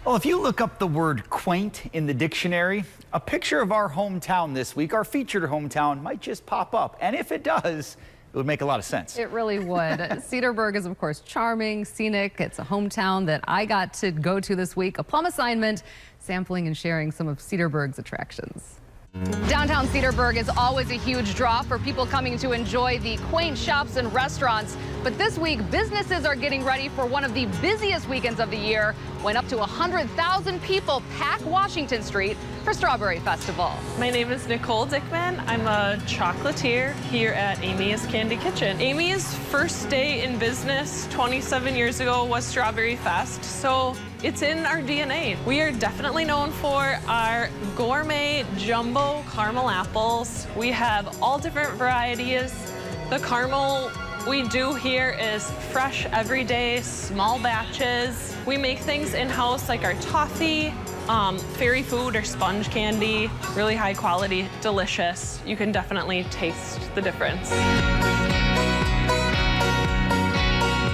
Well, if you look up the word quaint in the dictionary, a picture of our hometown this week, our featured hometown, might just pop up. And if it does, it would make a lot of sense. It really would. Cedarburg is, of course, charming, scenic. It's a hometown that I got to go to this week. A plum assignment, sampling and sharing some of Cedarburg's attractions. Downtown Cedarburg is always a huge draw for people coming to enjoy the quaint shops and restaurants. But this week, businesses are getting ready for one of the busiest weekends of the year, when up to 100,000 people pack Washington Street for Strawberry Festival. My name is Nicole Dickman. I'm a chocolatier here at Amy's Candy Kitchen. Amy's first day in business 27 years ago was Strawberry Fest, so it's in our DNA. We are definitely known for our gourmet jumbo caramel apples. We have all different varieties. The caramel we do here is fresh every day, small batches. We make things in-house like our toffee, fairy food or sponge candy, really high quality, delicious. You can definitely taste the difference.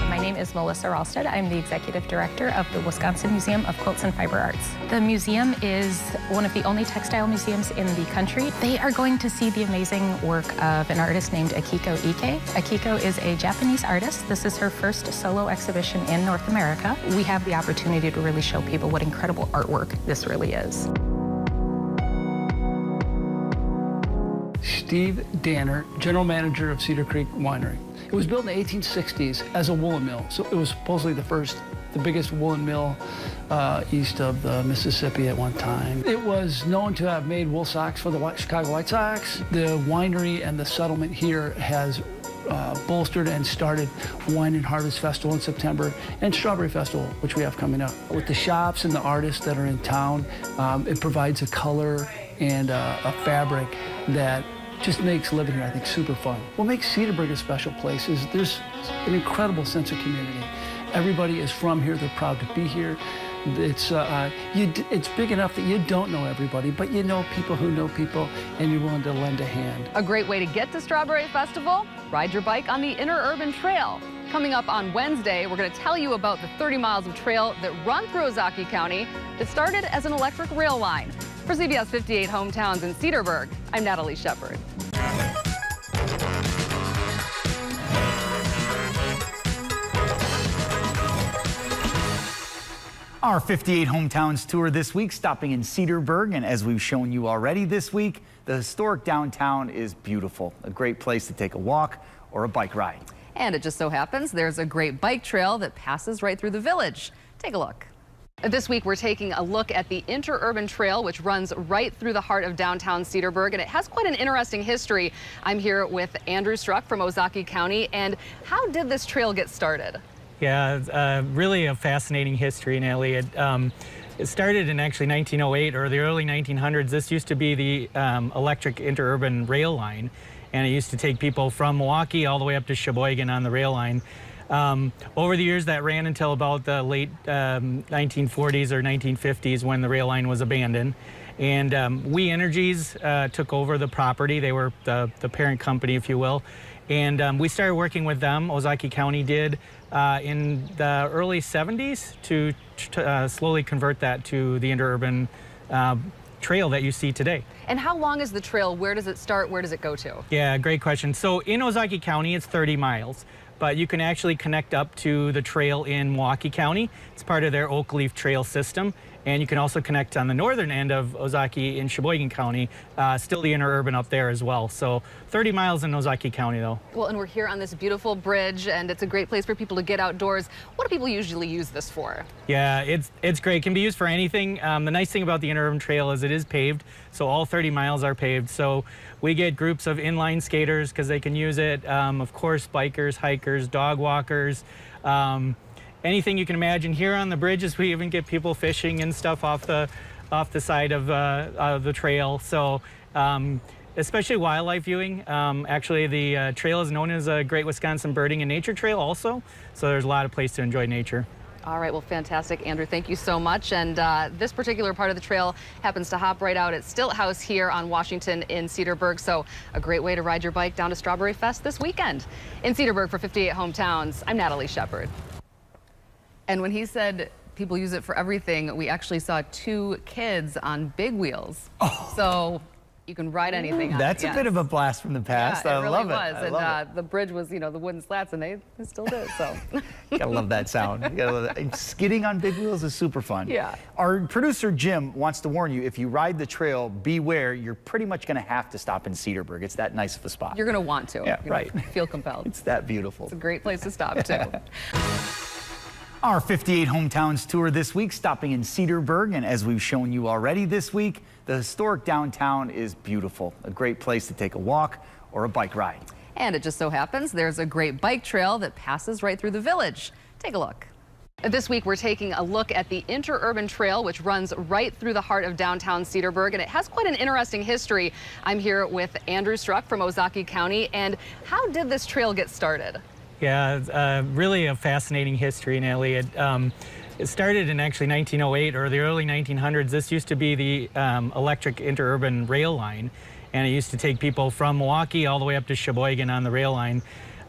My name is Melissa Ralsted. I'm the executive director of the Wisconsin Museum of Quilts and Fiber Arts. The museum is one of the only textile museums in the country. They are going to see the amazing work of an artist named Akiko Ike. Akiko is a Japanese artist. This is her first solo exhibition in North America. We have the opportunity to really show people what incredible artwork this really is. Steve Danner, general manager of Cedar Creek Winery. It was built in the 1860s as a woolen mill, so it was supposedly the biggest woolen mill east of the Mississippi at one time. It was known to have made wool socks for the Chicago White Sox. The winery and the settlement here has bolstered and started Wine and Harvest Festival in September and Strawberry Festival, which we have coming up. With the shops and the artists that are in town, it provides a color and a fabric that just makes living here, I think, super fun. What makes Cedarburg a special place is there's an incredible sense of community. Everybody is from here, they're proud to be here. It's big enough that you don't know everybody, but you know people who know people, and you're willing to lend a hand. A great way to get to Strawberry Festival, ride your bike on the Interurban Trail. Coming up on Wednesday, we're going to tell you about the 30 miles of trail that run through Ozaukee County that started as an electric rail line. For CBS 58 Hometowns in Cedarburg, I'm Natalie Shepard. Our 58 Hometowns tour this week, stopping in Cedarburg, and as we've shown you already this week, the historic downtown is beautiful. A great place to take a walk or a bike ride. And it just so happens there's a great bike trail that passes right through the village. Take a look. This week, we're taking a look at the Interurban Trail, which runs right through the heart of downtown Cedarburg, and it has quite an interesting history. I'm here with Andrew Struck from Ozaukee County, and how did this trail get started? Yeah, really a fascinating history, Nellie. It started in actually 1908 or the early 1900s. This used to be the electric interurban rail line, and it used to take people from Milwaukee all the way up to Sheboygan on the rail line. Over the years, that ran until about the late 1940s or 1950s when the rail line was abandoned. And We Energies took over the property. They were the parent company, if you will. And we started working with them, Ozaukee County did, in the early 70s to slowly convert that to the interurban trail that you see today. And how long is the trail? Where does it start? Where does it go to? Yeah, great question. So in Ozaukee County, it's 30 miles. But you can actually connect up to the trail in Milwaukee County. It's part of their Oak Leaf Trail system. And you can also connect on the northern end of Ozaukee in Sheboygan County, still the interurban up there as well. So 30 miles in Ozaukee County, though. Well, and we're here on this beautiful bridge, and it's a great place for people to get outdoors. What do people usually use this for? Yeah, it's great. It can be used for anything. The nice thing about the Interurban Trail is it is paved, so all 30 miles are paved. So we get groups of inline skaters because they can use it. Of course, bikers, hikers, dog walkers. Anything you can imagine. Here on the bridges, we even get people fishing and stuff off the side of the trail. So especially wildlife viewing. Actually, the trail is known as a Great Wisconsin Birding and Nature Trail also. So there's a lot of place to enjoy nature. All right, well, fantastic, Andrew. Thank you so much. And this particular part of the trail happens to hop right out at Stilt House here on Washington in Cedarburg. So a great way to ride your bike down to Strawberry Fest this weekend. In Cedarburg for 58 Hometowns, I'm Natalie Shepard. And when he said people use it for everything. We actually saw 2 kids on big wheels. Oh. So you can ride anything on it. That's a bit of a blast from the past. Yeah, I love it. was. I love it. The bridge was, the wooden slats, and they still do. So Gotta love that sound. You gotta love that. And skidding on big wheels is super fun. Yeah. Our producer Jim wants to warn you, if you ride the trail, beware. You're pretty much gonna have to stop in Cedarburg. It's that nice of a spot. you're going to want to. Yeah, right. Feel compelled. It's that beautiful. It's a great place to stop, too. Our 58 Hometowns tour this week, stopping in Cedarburg, and as we've shown you already this week, the historic downtown is beautiful. A great place to take a walk or a bike ride. And it just so happens there's a great bike trail that passes right through the village. Take a look. This week, we're taking a look at the Interurban Trail, which runs right through the heart of downtown Cedarburg, and it has quite an interesting history. I'm here with Andrew Struck from Ozaukee County, and how did this trail get started? Yeah, really a fascinating history, Nellie. It started in actually 1908 or the early 1900s. This used to be the electric interurban rail line, and it used to take people from Milwaukee all the way up to Sheboygan on the rail line.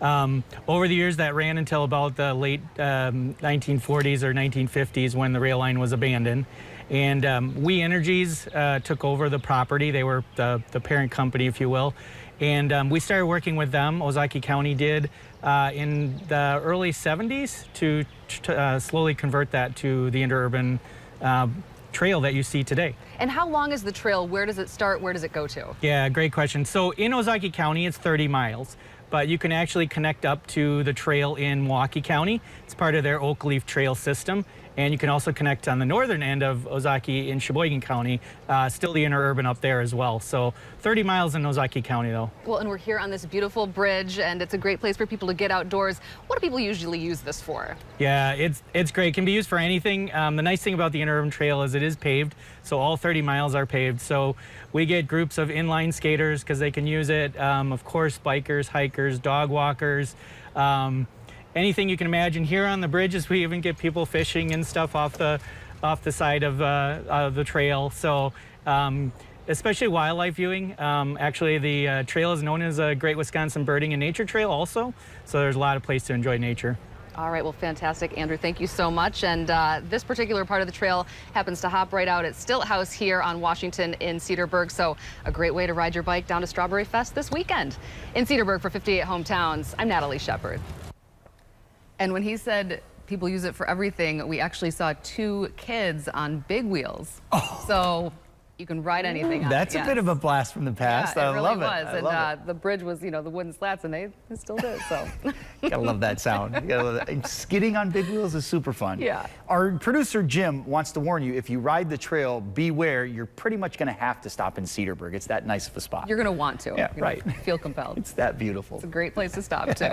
Over the years, that ran until about the late 1940s or 1950s when the rail line was abandoned. And We Energies took over the property. They were the parent company, if you will. And we started working with them, Ozaukee County did, in the early 70s to slowly convert that to the interurban trail that you see today. And how long is the trail? Where does it start? Where does it go to? Yeah, great question. So in Ozaukee County, it's 30 miles. But you can actually connect up to the trail in Milwaukee County. It's part of their Oak Leaf Trail system. And you can also connect on the northern end of Ozaukee in Sheboygan County, still the interurban up there as well. So 30 miles in Ozaukee County, though. Well, and we're here on this beautiful bridge, and it's a great place for people to get outdoors. What do people usually use this for? Yeah, it's great. It can be used for anything. The nice thing about the Interurban Trail is it is paved, so all 30 miles are paved. So we get groups of inline skaters because they can use it. Of course, bikers, hikers, dog walkers. Anything you can imagine. Here on the bridges, we even get people fishing and stuff off the side of the trail. So especially wildlife viewing. Actually, the trail is known as a Great Wisconsin Birding and Nature Trail also. So there's a lot of place to enjoy nature. All right, well, fantastic, Andrew. Thank you so much. And this particular part of the trail happens to hop right out at Stilt House here on Washington in Cedarburg. So a great way to ride your bike down to Strawberry Fest this weekend. In Cedarburg for 58 Hometowns, I'm Natalie Shepard. And when he said people use it for everything, we actually saw 2 kids on big wheels. Oh. So you can ride anything on it. That's a bit of a blast from the past. Yeah, I love it. was. I love it. The bridge was, the wooden slats, and they still do. So Gotta love that sound. You gotta love that. And skidding on big wheels is super fun. Yeah. Our producer Jim wants to warn you, if you ride the trail, beware. You're pretty much gonna have to stop in Cedarburg. It's that nice of a spot. you're going to want to. Yeah, right. Feel compelled. It's that beautiful. It's a great place to stop, too.